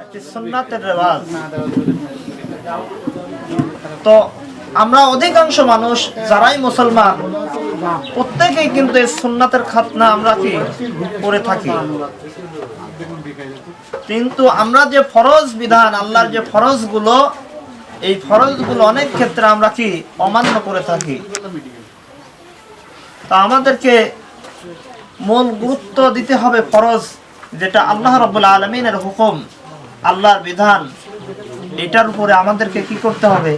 একটি সুন্নাতের রেওয়াজ। তো আমরা অধিকাংশ মানুষ যারাই মুসলমান প্রত্যেকেই কিন্তু এই সুন্নাতের খাতনা আমরা কি করে থাকি, কিন্তু আমরা যে ফরজ বিধান, আল্লাহর যে ফরজগুলো, এই ফরজগুলো অনেক ক্ষেত্রে আমরা কি অমান্য করে থাকি। তা আমাদেরকে মূল গুরুত্ব দিতে হবে ফরজ, যেটা আল্লাহ রাব্বুল আলামিনের হুকুম, আল্লাহর বিধান, এটার উপরে আমাদেরকে কি করতে হবে,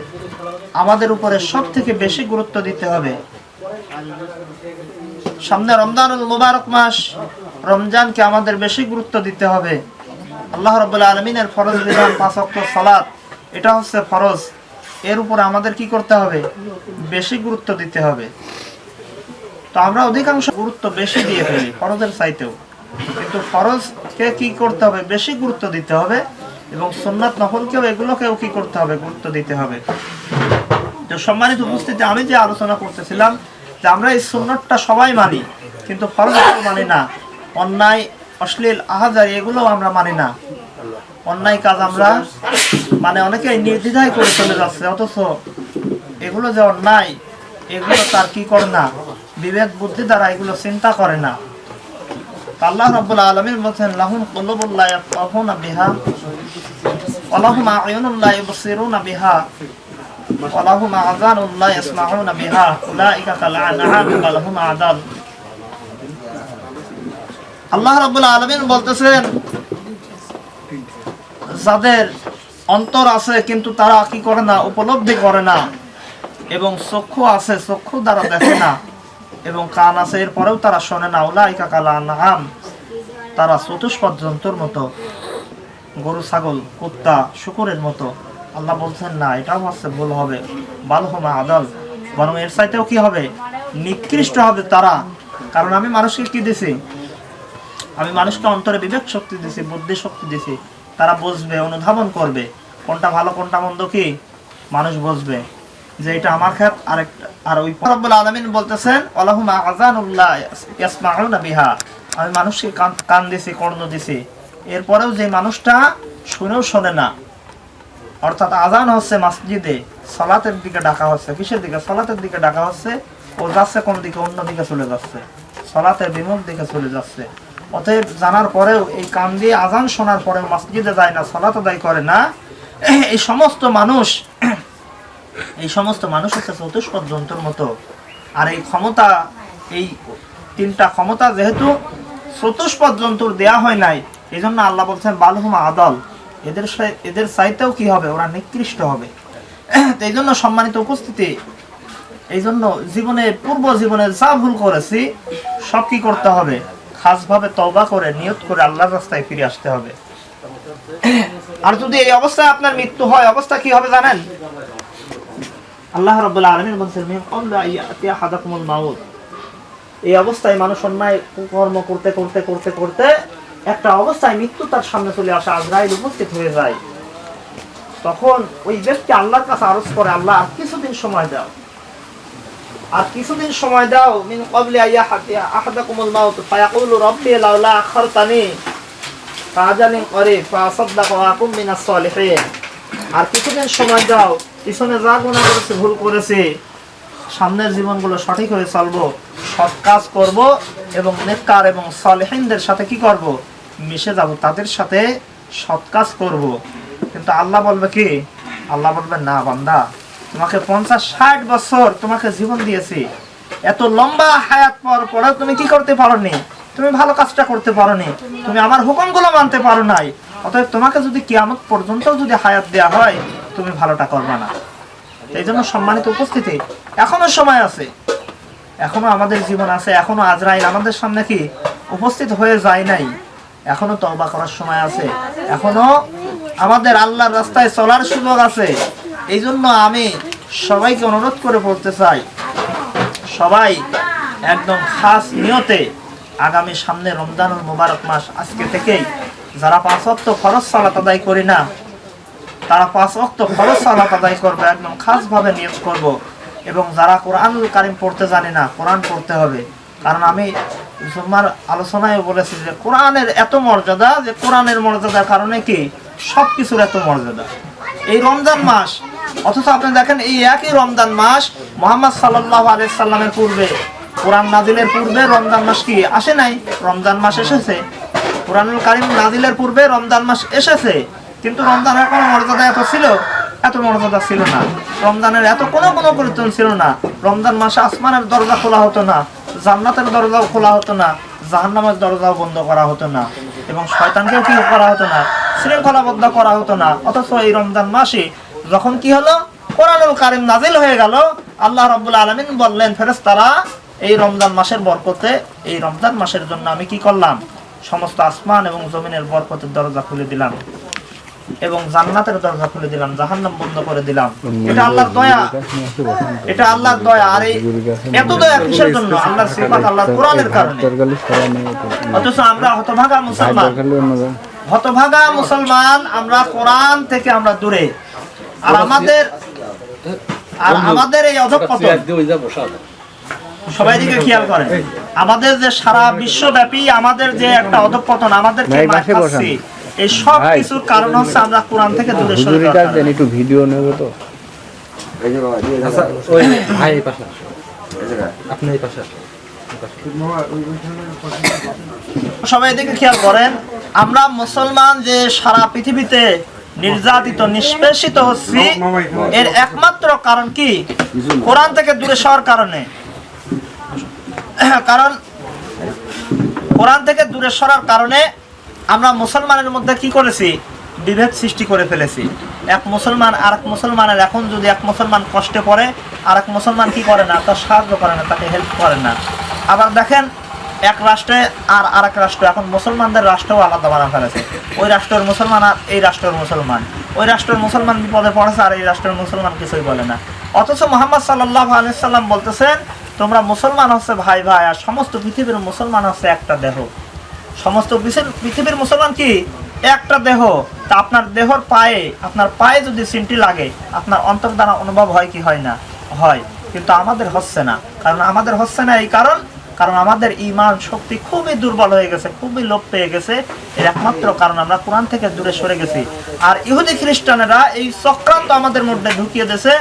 আমাদের উপরে সব থেকে বেশি গুরুত্ব দিতে হবে। সামনে রমজানুল মুবারক মাস, রমজানকে আমাদের বেশি গুরুত্ব দিতে হবে। আল্লাহ রাব্বুল আলামিনের ফরজ বিধান 5 ওয়াক্ত সালাত, এটা হচ্ছে ফরজ, এর উপরে আমাদের কি করতে হবে, বেশি গুরুত্ব দিতে হবে। তো আমরা অধিকাংশ গুরুত্ব বেশি দিয়ে ফেলি ফরজের চাইতেও, কিন্তু ফরজকে কি করতে হবে, বেশি গুরুত্ব দিতে হবে, এবং সুন্নাত নফলকেও এগুলোকেও কি করতে হবে, গুরুত্ব দিতে হবে। তো সম্মানিত উপস্থিতি, আমি যে আলোচনা করতেছিলাম যে আমরা এই সুন্নাতটা সবাই মানি, কিন্তু ফরজগুলো মানি না। অন্যায়, অশ্লীল, আহাজারি এগুলো আমরা মানি না। অন্যায় কাজ আমরা মানে অনেকে নির্দ্বিধায় করে চলে যাচ্ছে, অথচ এগুলো যে অন্যায়, এগুলো তার কি করে না, বিবেক বুদ্ধি দ্বারা এগুলো চিন্তা করে না। আল্লাহ রাব্বুল আলামিন বলেন, লাহুম কুলুবুল লা ইয়াফকাহুনা বিহা ওয়া লাহুম আ'য়ুনুন লা ইবসিরুনা বিহা ওয়া লাহুম আযানুন লা ইয়াসমাউনা বিহা উলাইকা কাল আনআমি ওয়া লাহুম আযাব। আল্লাহ রাব্বুল আলামিন বলতেছেন, যাদের অন্তর আছে কিন্তু তারা কি করে না, উপলব্ধি করে না, এবং চক্ষু আছে, চক্ষু দ্বারা দেখে না, এবং কান আছে, এরপরেও তারা শোনে না। উলাইকা কাল আনআম, তারা চতুষ্পদ জন্তুর মতো, গরু, ছাগল, কুত্তা, শূকরের মতো। আল্লাহ বলছেন না, এটাও হচ্ছে ভুল হবে, বালহুম আদাল, বরং এর চাইতেও কি হবে, নিকৃষ্ট হবে তারা। কারণ আমি মানুষকে কি দিছি, আমি মানুষকে অন্তরে বিবেক শক্তি দিছি, বুদ্ধি শক্তি দিছি, তারা বুঝবে, অনুধাবন করবে, কোনটা ভালো কোনটা মন্দ কি মানুষ বুঝবে, যে এটা আমার ক্ষেত আরেকটা। আর ওই রব্বুল আলামিন বলতেছেন, ওয়ালাহুম আযানুল্লাহ ইয়াসমাউনা বিহা, আমি মানুষকে কান দিছি, কর্ণ দিছি, এরপরেও যে মানুষটা শুনেও শোনে না। অর্থাৎ আজান হচ্ছে মসজিদে, সালাতের দিকে ডাকা হচ্ছে, কিসের দিকে, সালাতের দিকে ডাকা হচ্ছে, ও যাচ্ছে কোন দিকে, অন্য দিকে চলে যাচ্ছে, সালাতের বিমুখ দিকে চলে যাচ্ছে। অতএব জানার পরেও, এই কান দিয়ে আজান শোনার পরেও মসজিদে যায় না, সালাত আদায় করে না, এই সমস্ত মানুষ হচ্ছে চতুষ্পদ জন্তুর মতো। আর এই ক্ষমতা, এই তিনটা ক্ষমতা যেহেতু চতুষ্পদ জন্তুর দেয়া হয় নাই, এই জন্য আল্লাহ বলছেন বালহুম আদাল, এদের চাইতেও কি হবে, ওরা নিকৃষ্ট হবে। এই জন্য সম্মানিত উপস্থিতি, এই জন্য জীবনে, পূর্ব জীবনে যা ভুল করেছি সব কি করতে হবে, খাসভাবে তওবা করে নিয়ত করে আল্লাহর রাস্তায় ফিরে আসতে হবে। আর যদি এই অবস্থায় আপনার মৃত্যু হয়, অবস্থা কি হবে জানেন? আল্লাহ রাব্বুল আলামিন বলেন, মিন ক্বাবলি আইয়াতি আহাদাকুমুল মাউত, এই অবস্থায় মানুষ অন্যায় কর্ম করতে করতে করতে করতে একটা অবস্থায় মৃত্যু তার সামনে চলে আসে, আজরাইল উপস্থিত হয়ে যায়। তখন ওই ব্যক্তি আল্লাহর কাছে আরজ করে, আল্লাহ আর কিছুদিন সময় দাও, আর কিছুদিন সময় দাও। মিন ক্বাবলি আইয়াতি আহাদাকুমুল মাউত ফায়াকুলু রাব্বি লাউলা আখারতানি ফাআজালিন করিব ফাআসাদদাকু ওয়া আকুম মিনাস সালিহিন, আর কিছুদিন সময় দাও, পিছনে যা গুনাহ করেছি, ভুল করেছি, সামনের জীবনগুলো সঠিক হয়ে চলবো, সৎ কাজ করব, এবং নেককার এবং সালেহিনদের সাথে কি করব, মিশে যাব, তাদের সাথে সৎ কাজ করব। কিন্তু আল্লাহ বলবে কি, আল্লাহ বলবে, না বান্দা, তোমাকে 50-60 বছর তোমাকে জীবন দিয়েছি, এত লম্বা হায়াত পাওয়ার পরেও তুমি কি করতে পারোনি, তুমি ভালো কাজটা করতে পারোনি, তুমি আমার হুকুমগুলো মানতে পারো নাই। অতএব তোমাকে যদি কিয়ামত পর্যন্ত যদি হায়াত দেওয়া হয়, তুমি ভালোটা করবে না। এই জন্য সম্মানিত উপস্থিতি, এখনো সময় আছে, এখনো আমাদের জীবন আছে, এখনো আজরাইল আমাদের সামনে কি উপস্থিত হয়ে যায় নাই, এখনো তওবা করার সময় আছে, এখনো আমাদের আল্লাহর রাস্তায় চলার সুযোগ আছে। এই জন্য আমি সবাইকে অনুরোধ করে বলতে চাই, সবাই একদম খাস নিয়তে আগামী সামনে রমজানুল মুবারক মাস, আজকে থেকেই যারা 5 ওয়াক্ত ফরজ সালাত আদায় করি না, তারা 5 ওয়াক্ত ফরজ সালাত আদায় করবে, একদম খাসভাবে নিয়ত করব। এবং যারা কোরআনুল কারীম পড়তে জানে না, কোরআন পড়তে হবে। কারণ আমি জুম্মার আলোচনায় বলেছি যে কোরআনের এত মর্যাদা, যে কোরআনের মর্যাদার কারণে কি সবকিছুর এত মর্যাদা এই রমজান মাস। অথচ আপনি দেখেন এই একই রমজান মাস মুহাম্মদ সাল্লাল্লাহু আলাইহি সাল্লামের পূর্বে, কোরআন নাজিলের পূর্বে রমজান মাস কি আসে নাই? রমজান মাস এসেছে। কোরআনুল কারীম নাজিলের পূর্বে রমজান মাস এসেছে, কিন্তু রমজানের কোনো মর্যাদা এত ছিল? এত মর্যাদা ছিল না। রমজানের এত কোনো পরিবর্তন ছিল না। রমজান মাসে আসমানের দরজা খোলা হতো না, জান্নাতের দরজাও খোলা হতো না, জাহান্নামের দরজাও বন্ধ করা হতো না, এবং শয়তানকেও কি করা হতো না? শৃঙ্খলাবদ্ধ করা হতো না। অথচ এই রমজান মাসে যখন কি হলো, কোরআনুল কারীম নাজিল হয়ে গেল, আল্লাহ রাব্বুল আলামিন বললেন, ফেরেশতারা এই রমজান মাসের বরকতে, এই রমজান মাসের জন্য আমি কি করলাম? সমস্ত আসমান এবং জমিনের বরকতের দরজা খুলে দিলাম, এবং জান্নাতের দরজা খুলে দিলাম, জাহান্নাম বন্ধ করে দিলাম। এটা আল্লাহর দয়া, এটা আল্লাহর দয়া। আর এই এত দয়া কিসের জন্য? আল্লাহর সিফাত, আল্লাহর কোরআনের কারণে। অথচ আমরা হতভাগা মুসলমান, আমরা কোরআন থেকে আমরা দূরে। আর আমাদের এই অধঃপতন, সবাই দিকে খেয়াল করেন, আমাদের যে সারা বিশ্বব্যাপী আমাদের যে একটা অধঃপতন, আমাদেরকে মারছে, এই সব কিছুর কারণ হচ্ছে আমরা কোরআন থেকে দূরে সরে যাওয়া। একটু ভিডিও নেব তো। আচ্ছা ওই ভাই এই পাশে আপনি এই পাশে সবাই দিকে খেয়াল করেন, আমরা মুসলমান যে সারা পৃথিবীতে নির্যাতিত, নিষ্পেষিত হচ্ছি, এর একমাত্র কারণ কি? কোরআন থেকে দূরে সরার কারণে। কারণ কোরআন থেকে দূরে সরার কারণে আমরা মুসলমানের মধ্যে কি করেছি? বিভেদ সৃষ্টি করে ফেলেছি। এক মুসলমান আর এক মুসলমানের, এখন যদি এক মুসলমান কষ্টে পড়ে, আর এক মুসলমান কি করে না? তার সাহায্য করে না, তাকে হেল্প করে না। আবার দেখেন এক রাষ্ট্রে আর আরেক রাষ্ট্র, এখন মুসলমানদের রাষ্ট্রও আলাদা বানা ফেলেছে। ওই রাষ্ট্রের মুসলমান আর এই রাষ্ট্রের মুসলমান, ওই রাষ্ট্রের মুসলমান বিপদে পড়েছে আর এই রাষ্ট্রের মুসলমান কিছুই বলে না। অথচ মুহাম্মদ সাল্লাল্লাহু আলাইহি সাল্লাম বলতেছেন, তোমরা মুসলমান হচ্ছে ভাই ভাই, আর সমস্ত পৃথিবীর মুসলমান হচ্ছে একটা দেহ। সমস্ত পৃথিবীর মুসলমান কি? একটা দেহ। তা আপনার দেহর পায়ে, আপনার পায়ে যদি চিমটি লাগে, আপনার অন্তর দ্বারা অনুভব হয় কি হয় না? হয়। কিন্তু আমাদের হচ্ছে না। কারণ আমাদের হচ্ছে না এই কারণ আমাদের ঈমান শক্তি খুবই দুর্বল হয়ে গেছে, খুবই লোপ পেয়ে গেছে। এর একমাত্র কারণ আমরা কোরআন থেকে দূরে সরে গেছি। আর ইহুদি খ্রিস্টানেরা এই চক্রান্ত আমাদের মধ্যে ঢুকিয়ে দিয়েছে।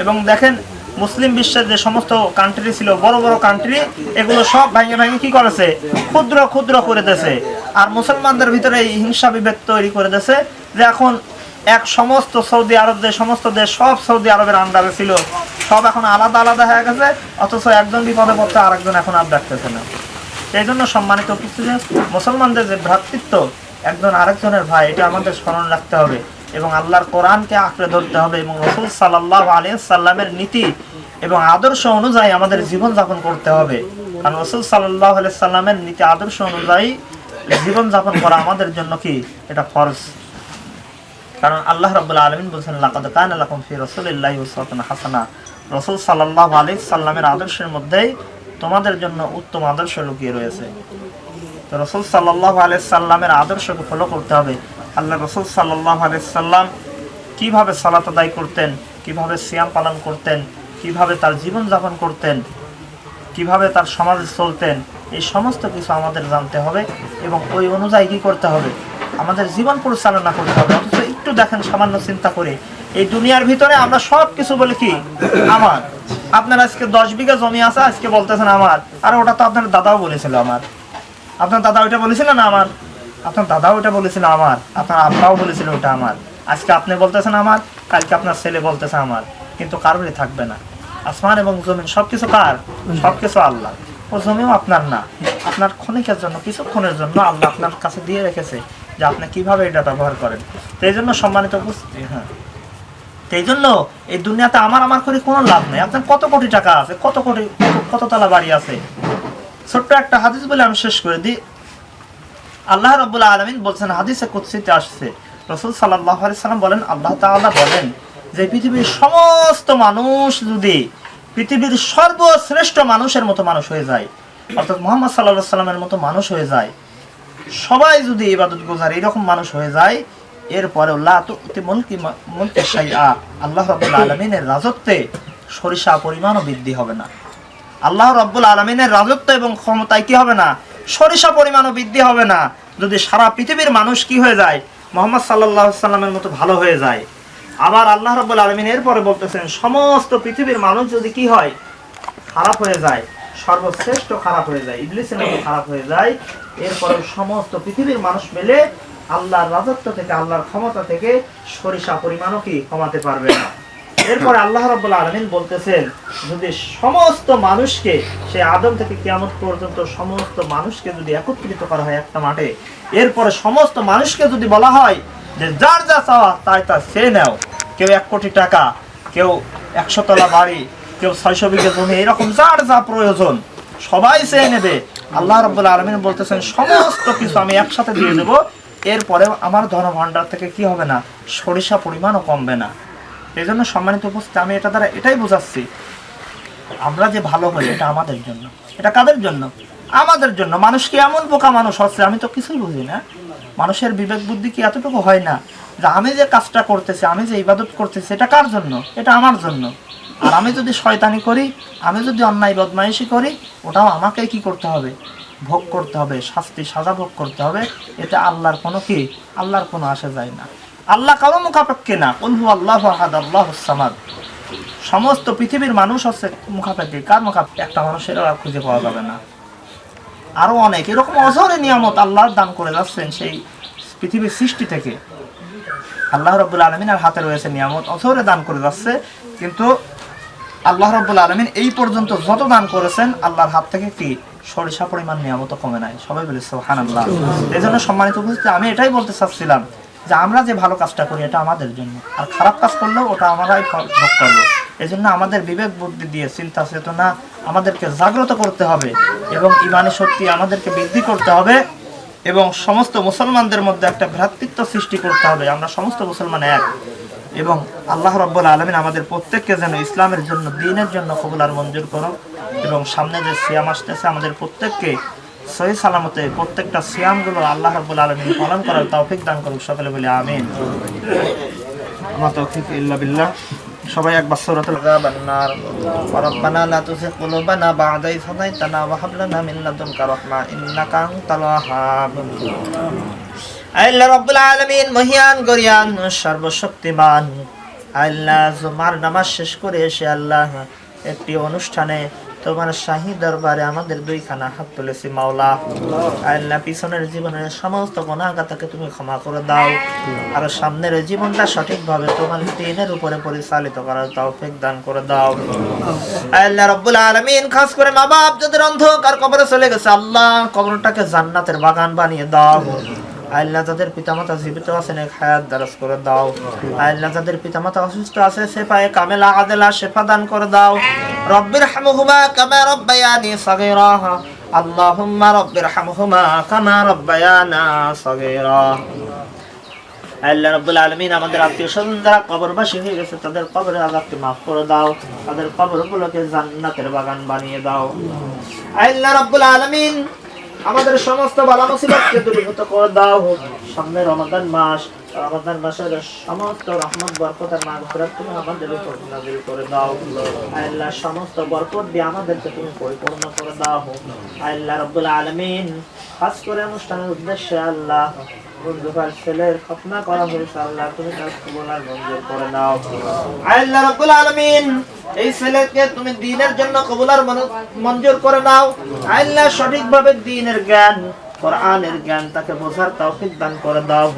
এবং দেখেন মুসলিম বিশ্বের যে সমস্ত কান্ট্রি ছিল, বড় বড় কান্ট্রি, এগুলো সব ভেঙে ভেঙে কি করেছে? ক্ষুদ্র ক্ষুদ্র করে দিয়েছে। আর মুসলমানদের ভিতরে এই হিংসা বিভেদ তৈরি করে দিয়েছে, যে এখন এক সমস্ত সৌদি আরব, যে সমস্ত দেশ সব সৌদি আরবের আন্ডারে ছিল, সব এখন আলাদা আলাদা হয়ে গেছে। অথচ একজন বিপদে পড়ছে, আরেকজন এখন আর দেখতেছে না। সেই জন্য সম্মানিত কিছু মুসলমানদের যে ভ্রাতৃত্ব, একজন আরেকজনের ভাই, এটা আমাদের স্মরণ রাখতে হবে এবং আল্লাহর কোরআনকে আঁকড়ে ধরতে হবে এবং রাসূল সাল্লাল্লাহু আলাইহি সাল্লামের নীতি এবং আদর্শ অনুযায়ী আমাদের জীবন যাপন করতে হবে। কারণ রাসূল সাল্লাল্লাহু আলাইহি সাল্লামের নীতি আদর্শ অনুযায়ী জীবন যাপন করা আমাদের জন্য কি? এটা ফরজ। কারণ আল্লাহ রাব্বুল আলামিন বলেছেন, লাকাদ কানা লাকুম ফি রাসূলিল্লাহি উসওয়াতুন হাসানা। রাসূল সাল্লাল্লাহু আলাইহি সাল্লামের আদর্শের মধ্যেই তোমাদের জন্য উত্তম আদর্শ লুকিয়ে রয়েছে। তো রাসূল সাল্লাল্লাহু আলাইহি সাল্লামের আদর্শকে ফলো করতে হবে। আল্লাহ রাসূল সাল্লাল্লাহু আলাইহি সাল্লাম কিভাবে সালাত আদায় করতেন, কিভাবে সিয়াম পালন করতেন, কিভাবে তার জীবন যাপন করতেন, কিভাবে তার সমাজে চলতেন, এই সমস্ত কিছু আমাদের জানতে হবে এবং ওই অনুযায়ী কি করতে হবে? আমাদের জীবন পরিচালনা করতে হবে। অথচ একটু দেখেন, সামান্য চিন্তা করে, এই দুনিয়ার ভিতরে আমরা সব কিছু বলি কি আমার। আপনার আজকে 10 বিঘা জমি আছে, আজকে বলতেছেন আমার, আর ওটা তো আপনার দাদাও বলেছিল আমার। আপনার দাদা ওইটা বলেছিল না আমার, আপনার দাদাও ওইটা বলেছিল আমার, আপনার আব্বাও বলেছিল ওটা আমার। আজকে আপনি বলতেছেন আমার, কালকে আপনার ছেলে বলতেছে আমার, কিন্তু কারোরই থাকবে না। আসমান এবং জমিন সবকিছু কার? সবকিছু আল্লাহ। ও জমিও আপনার না, আপনার ক্ষণিকের জন্য, কিছুক্ষণের জন্য আল্লাহ আপনার কাছে দিয়ে রেখেছে যে আপনি কিভাবে এটা ব্যবহার করেন। তো এই জন্য সম্মানিত উপস্থিতি, হ্যাঁ, এই জন্য এই দুনিয়াতে আমার করে কোনো লাভ নেই। আপনার কত কোটি টাকা আছে, কত তলা বাড়ি আছে। ছোট্ট একটা হাদিস বলে আমি শেষ করে দিই। আল্লাহ রাব্বুল আলামিন বলছেন, হাদিসে কুদসিতে আসছে, রাসূল সাল্লাল্লাহু আলাইহি সাল্লাম বলেন, আল্লাহ তাআলা বলেন যে পৃথিবীর সমস্ত মানুষ যদি পৃথিবীর সর্বশ্রেষ্ঠ মানুষের মতো মানুষ হয়ে যায়, অর্থাৎ মুহাম্মদ সাল্লাল্লাহু আলাইহি সাল্লামের মতো মানুষ হয়ে যায়, সবাই যদি ইবাদত গুজার এরকম মানুষ হয়ে যায়, এরপরেও লা তুতি মুলকি শাইআ, আল্লাহ রাব্বুল আলামিনের রাজত্বে সরিষা পরিমাণও বৃদ্ধি হবে না। আল্লাহ রাব্বুল আলামিনের রাজত্ব এবং ক্ষমতায় কি হবে না? সরিষা পরিমাণও বৃদ্ধি হবে না। যদি সারা পৃথিবীর মানুষ কি হয়ে যায়? মুহাম্মদ সাল্লাল্লাহু আলাইহি সাল্লামের মতো ভালো হয়ে যায়। আবার আল্লাহ রাব্বুল আলামিন এরপরে বলতেছেন সমস্ত পৃথিবীর মানুষ যদি কি হয় খারাপ হয়ে যায়, সর্বশ্রেষ্ঠ খারাপ হয়ে যায়, ইবলিসের মতো খারাপ হয়ে যায়, এরপরে সমস্ত পৃথিবীর মানুষ মিলে আল্লাহর রাজত্ব থেকে, আল্লাহর ক্ষমতা থেকে সরিষা পরিমাণও কি কমাতে পারবে না। এরপরে আল্লাহ রাব্বুল আলামিন বলতেছেন যদি সমস্ত মানুষকে, সে আদম থেকে কিয়ামত পর্যন্ত সমস্ত মানুষকে যদি একত্রিত করা হয় একটা মাঠে, এরপরে সমস্ত মানুষকে যদি বলা হয় যে যার যা চাওয়া তাই তা সে নাও, কেউ 1 কোটি টাকা, কেউ 100 তলা বাড়ি, কেউ 600 বিঘা জমি, এরকম যার যা প্রয়োজন সবাই চেয়ে নেবে। আল্লাহ রাব্বুল আলামিন বলতেছেন সমস্ত কিছু আমি একসাথে দিয়ে দেব, এরপরে আমার ধনভাণ্ডার থেকে কি হবে না, সরিষা পরিমাণও কমবে না। এই জন্য সম্মানিত উপস্থিতি, আমি এটা দ্বারা এটাই বোঝাচ্ছি আমরা যে ভালো হই এটা আমাদের জন্য। এটা কাদের জন্য? আমাদের জন্য। মানুষ কি এমন বোকা মানুষ হচ্ছে, আমি তো কিছুই বুঝি না। মানুষের বিবেক বুদ্ধি কি এতটুকু হয় না যে আমি যে কাজটা করতেছি, আমি যে ইবাদত করতেছি, এটা কার জন্য? এটা আমার জন্য। আর আমি যদি শয়তানি করি, আমি যদি অন্যায় বদমাইশি করি, ওটাও আমাকেই কি করতে হবে? ভোগ করতে হবে, শাস্তি সাজা ভোগ করতে হবে। এটা আল্লাহর কোনো কি, আল্লাহর কোনো আসে যায় না। আল্লাহ কারো মুখাপেক্ষী না। কুল হু আল্লাহু আহাদ আল্লাহুস সামাদ। সমস্ত পৃথিবীর মানুষ হচ্ছে মুখাপেক্ষী। কার মুখাপেক্ষী? একটা মানুষের আর খুঁজে পাওয়া যাবে না। আরো অনেক এরকম অজরে নিয়ামত আল্লাহ দান করে যাচ্ছেন সেই পৃথিবীর সৃষ্টি থেকে। আল্লাহ রাব্বুল আলামিনের হাতে রয়েছে নিয়ামত, অজরে দান করে যাচ্ছে। কিন্তু আল্লাহ রাব্বুল আলামিন এই পর্যন্ত যত দান করেছেন আল্লাহর হাত থেকে কি সরিষা পরিমাণ নিয়ামত কমে নাই। সবাই বলে সুবহানাল্লাহ। এই জন্য সম্মানিত উপস্থিতি, আমি এটাই বলতে চাচ্ছিলাম যে আমরা যে ভালো কাজটা করি এটা আমাদের জন্য, আর খারাপ কাজ করলেও ওটা আমরাই ভোগ করবো। এই জন্য আমাদের বিবেক বুদ্ধি দিয়ে, চিন্তা চেতনা আমাদেরকে জাগ্রত করতে হবে এবং ইমানি শক্তি আমাদেরকে বৃদ্ধি করতে হবে এবং সমস্ত মুসলমানদের মধ্যে একটা ভ্রাতৃত্ব সৃষ্টি করতে হবে। আমরা সমস্ত মুসলমান এক, এবং আল্লাহ রাব্বুল আলামিন আমাদের প্রত্যেককে যেন ইসলামের জন্য, দ্বীনের জন্য কবুল আর মঞ্জুর করুক। এবং সামনে যে সিয়াম আসতেছে আমাদের প্রত্যেককে সহি সালামতে প্রত্যেকটা সিয়ামগুলো আল্লাহ রাব্বুল আলামিন পালন করার তৌফিক দান করুক। সকলে বলি আমিন। আমা তৌফিক ইল্লা বিল্লাহ। সবাই একবার সূরাতুল গাবান্নার রব্বানা লা তুযিগ কুলুবানা বা'দা ইয হাদাইতানা ওয়া হাব লানা মিন লাদুনকা রাহমা ইন্নাকা আনতাল ওয়াহ্হাব। আল্লাহ রাব্বুল আলামিন মহিয়ান গরিয়ান সর্বশক্তিমান আল্লাহ, জুমার নামাজ শেষ করে এসে আল্লাহ একটি অনুষ্ঠানে তোমার শাহী দরবারে আমাদের দুইখানা হাত তুলেছি মাওলা। আল্লাহ পিছনের জীবনের সমস্ত গুনাহগাতাকে তুমি ক্ষমা করে দাও, আর সামনের জীবনটা সঠিকভাবে তোমার দ্বীনের উপরে পরিচালিত করার তৌফিক দান করে দাও। আল্লাহ রাব্বুল আলামিন খাস করে মা বাপ যাদের অন্ধকার কবরে চলে গেছে, আল্লাহ কবরটাকে জান্নাতের বাগান বানিয়ে দাও। আল্লাহ যাদের পিতামাতা জীবিত আছেন এক হায়াত দারাজ করে দাও। আল্লাহ যাদের পিতামাতা অসুস্থ আছে সেফায়ে কামেলা আদেলা শেফা দান করে দাও। রব্বিরহামহুমা কামা রব্বায়ানি সাগীরা। আল্লাহুম্মা রব্বিরহামহুমা কামা রব্বায়ানা সাগীরা। আল্লাহ রাব্বুল আলামিন আমাদের আত্মীয়স্বজন যারা কবরবাসী হয়ে গেছে তাদের কবরের আযাবকে মাফ করে দাও, তাদের কবরগুলোকে জান্নাতের বাগান বানিয়ে দাও। আল্লাহ রাব্বুল আলামিন আমাদের সমস্ত বালা মুসিবতকে দূরীভূত করে দাও। সামনে রমাদান মাস, রমাদান মাসের সমস্ত রহমত বরকত আর মাগফিরাত তুমি আমাদের উপর নাযিল করে দাও। আল্লাহ সমস্ত বরকত দিয়ে আমাদেরকে তুমি পরিপূর্ণ করে দাও। আল্লাহ রাব্বুল আলামিন খাস করে অনুষ্ঠানের উদ্দেশ্যে আল্লাহ বন্ধুবার ছেলের খতনা করা হয়েছে, আল্লাহ তুমি তার কবুল আর মঞ্জুর করে নাও। আল্লাহ রাব্বুল আলামিন এই ছেলেকে তুমি দ্বীনের জন্য কবুল আর মঞ্জুর করে নাও। আল্লাহ সঠিকভাবে দ্বীনের জ্ঞান, কোরআনের জ্ঞান তাকে বোঝার তৌফিক দান করে দাও।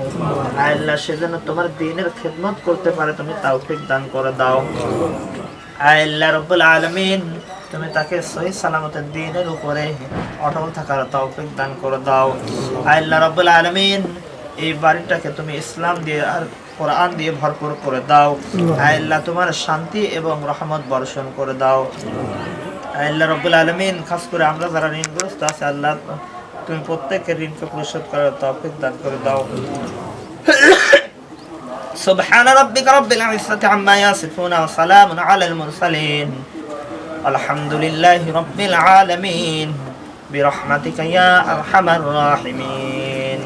আল্লাহ সে যেন তোমার দ্বীনের খিদমত করতে পারে তুমি তৌফিক দান করে দাও। আল্লাহ রাব্বুল আলামিন তুমি তাকে সহি সালামতে দ্বীনের উপরে অটল থাকার তৌফিক দান করে দাও। আল্লাহ রাব্বুল আলামিন এই বাড়িটাকে তুমি ইসলাম দিয়ে আর কোরআন দিয়ে ভরপুর করে দাও। আল্লাহ তোমার শান্তি এবং রহমত বর্ষণ করে দাও। আল্লাহ রাব্বুল আলামিন খাস করে আমরা যারা ঋণগ্রস্ত আছে আল্লাহ তুমি প্রত্যেকের ঋণকে পরিশোধ করার তৌফিক দান করে দাও। সুবহান রাব্বিকা রাব্বিল ইজ্জাতি আম্মা ইয়াসিফুন ওয়া সালামুন আলাল মুরসালিন আলহামদুলিল্লাহি রাব্বিল আলামিন বিরহমাতিকা ইয়া আরহামার রাহিমিন।